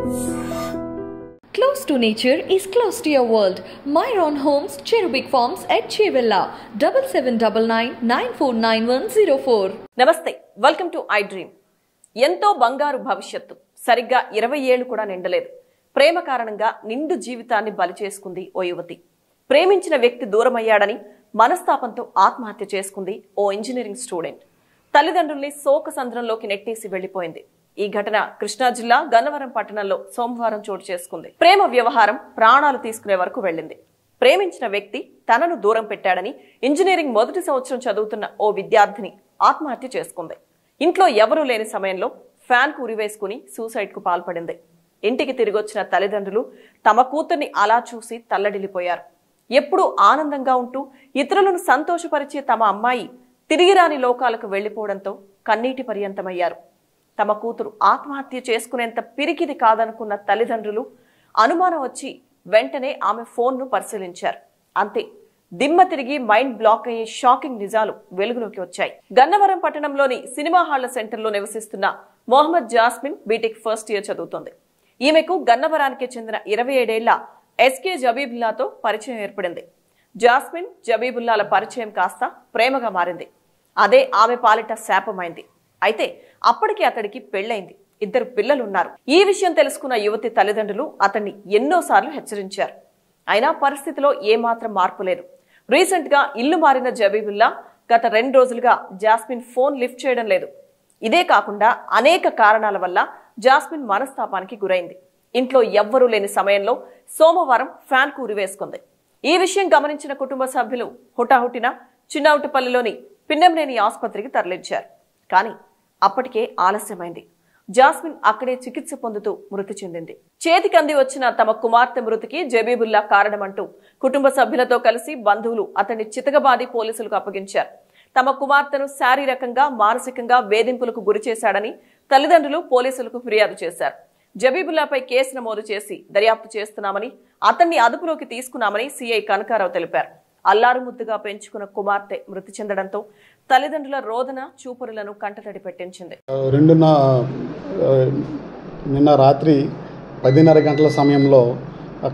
Close to nature is close to your world. Myron Homes, Cherubic Farms at Chevilla, 7799949104. నమస్తే, welcome to I dream. ఎంతో బంగారు భవిష్యత్తు సరిగ్గా 20 ఏళ్లు కూడా నిండలేదు. ప్రేమ కారణంగా నిండు జీవితాన్ని బలి చేసుకుంది ఓ యువతి. ప్రేమించిన వ్యక్తి దూరమయ్యాడని మనస్తాపంతో ఆత్మహత్య చేసుకుంది ఓ ఇంజనీరింగ్ స్టూడెంట్. తల్లిదండ్రుల్ని శోక సంద్రంలోకి నెట్టేసి వెళ్లిపోయింది. ఈ ఘటన కృష్ణా జిల్లా గన్నవరం పట్టణంలో సోమవారం చోటు చేసుకుంది. ప్రేమ వ్యవహారం ప్రాణాలు తీసుకునే వరకు వెళ్లింది. ప్రేమించిన వ్యక్తి తనను దూరం పెట్టాడని ఇంజనీరింగ్ మొదటి సంవత్సరం చదువుతున్న ఓ విద్యార్థిని ఆత్మహత్య చేసుకుంది. ఇంట్లో ఎవరూ లేని సమయంలో ఫ్యాన్ కు ఉరివేసుకుని సూసైడ్ కు పాల్పడింది. ఇంటికి తిరిగొచ్చిన తల్లిదండ్రులు తమ కూతుర్ని అలా చూసి తల్లడిల్లిపోయారు. ఎప్పుడూ ఆనందంగా ఉంటూ ఇతరులను సంతోషపరిచే తమ అమ్మాయి తిరిగి రాని లోకాలకు వెళ్లిపోవడంతో కన్నీటి పర్యంతమయ్యారు. తమ కూతురు ఆత్మహత్య చేసుకునేంత పిరికిది కాదనుకున్న తల్లిదండ్రులు అనుమానం వచ్చి వెంటనే ఆమె ఫోన్ను పరిశీలించారు. అంతే, దిమ్మ తిరిగి మైండ్ బ్లాక్ అయ్యే షాకింగ్ నిజాలు వెలుగులోకి వచ్చాయి. గన్నవరం పట్టణంలోని సినిమా హాళ్ల సెంటర్లో నివసిస్తున్న Mohammed Jasmine BTech first year చదువుతోంది. ఈమెకు గన్నవరానికి చెందిన 27 ఏళ్ల ఎస్కే జబీబుల్లాతో పరిచయం ఏర్పడింది. జాస్మిన్ జబీబుల్లాల పరిచయం కాస్త ప్రేమగా మారింది. అదే ఆమె పాలిట శాపమైంది. అయితే అప్పటికి అతడికి పెళ్లైంది, 2 పిల్లలున్నారు. ఈ విషయం తెలుసుకున్న యువతి తల్లిదండ్రులు అతన్ని ఎన్నోసార్లు హెచ్చరించారు. అయినా పరిస్థితిలో ఏమాత్రం మార్పు లేదు. రీసెంట్ గా ఇల్లు మారిన జబీబుల్లా గత 2 రోజులుగా జాస్మిన్ ఫోన్ లిఫ్ట్ చేయడం లేదు. ఇదే కాకుండా అనేక కారణాల వల్ల జాస్మిన్ మనస్తాపానికి గురైంది. ఇంట్లో ఎవ్వరూ లేని సమయంలో సోమవారం ఫ్యాన్ కు ఉరివేసుకుంది. ఈ విషయం గమనించిన కుటుంబ సభ్యులు హుటాహుటిన చిన్నౌటిపల్లిలోని పిన్నెంనేని ఆసుపత్రికి తరలించారు. కానీ అప్పటికే ఆలస్యమైంది. జాస్మిన్ అక్కడే చికిత్స పొందుతూ మృతి చెందింది. చేతికంది వచ్చిన తమ కుమార్తె మృతికి జబీబుల్లా కారణమంటూ కుటుంబ సభ్యులతో కలిసి బంధువులు అతన్ని చితకబాది పోలీసులకు అప్పగించారు. తమ కుమార్తెను శారీరకంగా మానసికంగా వేధింపులకు గురిచేశాడని తల్లిదండ్రులు పోలీసులకు ఫిర్యాదు చేశారు. జబీబుల్లాపై కేసు నమోదు చేసి దర్యాప్తు చేస్తున్నామని, అతన్ని అదుపులోకి తీసుకున్నామని సీఐ కనకారావు తెలిపారు. అల్లారు ముద్దుగా పెంచుకున్న కుమార్తె మృతి చెందడంతో తల్లిదండ్రుల రోదన చూపురులను కంటతడి పెట్టించింది. నిన్న రాత్రి 10:30 గంటల సమయంలో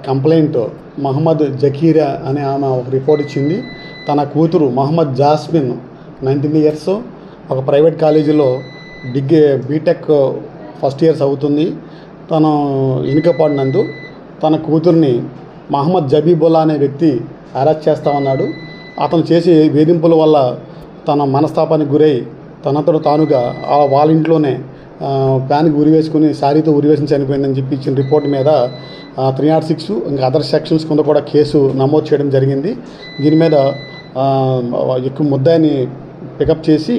కంప్లైంట్ మహమ్మద్ జకీరా అనే ఆమె ఒక రిపోర్ట్ ఇచ్చింది. తన కూతురు మహమ్మద్ జాస్మిన్ 19 ఇయర్స్ ఒక ప్రైవేట్ కాలేజీలో బీటెక్ ఫస్ట్ ఇయర్స్ అవుతుంది. తను ఇనుకపడినందు తన కూతుర్ని మహమ్మద్ జబీబుల్లా అనే వ్యక్తి అరెస్ట్ చేస్తా ఉన్నాడు. అతను చేసే వేధింపుల వల్ల తన మనస్తాపానికి గురై తనంతట తానుగా వాళ్ళ ఇంట్లోనే ఫ్యాన్కి ఉరివేసుకుని శారీతో ఉరివేసి చనిపోయిందని చెప్పి ఇచ్చిన రిపోర్ట్ మీద 306 ఇంకా అదర్ సెక్షన్స్ కింద కూడా కేసు నమోదు చేయడం జరిగింది. దీని మీద ఎక్కువ ముద్దాయిని పికప్ చేసి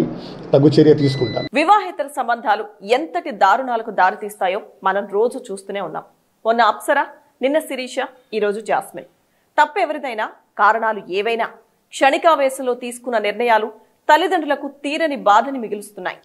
తగు చర్య తీసుకుంటారు. వివాహేతర సంబంధాలు ఎంతటి దారుణాలకు దారితీస్తాయో మనం రోజు చూస్తూనే ఉన్నాం. మొన్న అప్సర, నిన్న శిరీష, ఈరోజు జాస్మిన్. తప్పెవరిదైనా, కారణాలు ఏవైనా, క్షణికావేశంలో తీసుకున్న నిర్ణయాలు తల్లిదండ్రులకు తీరని బాధని మిగులుస్తున్నాయి.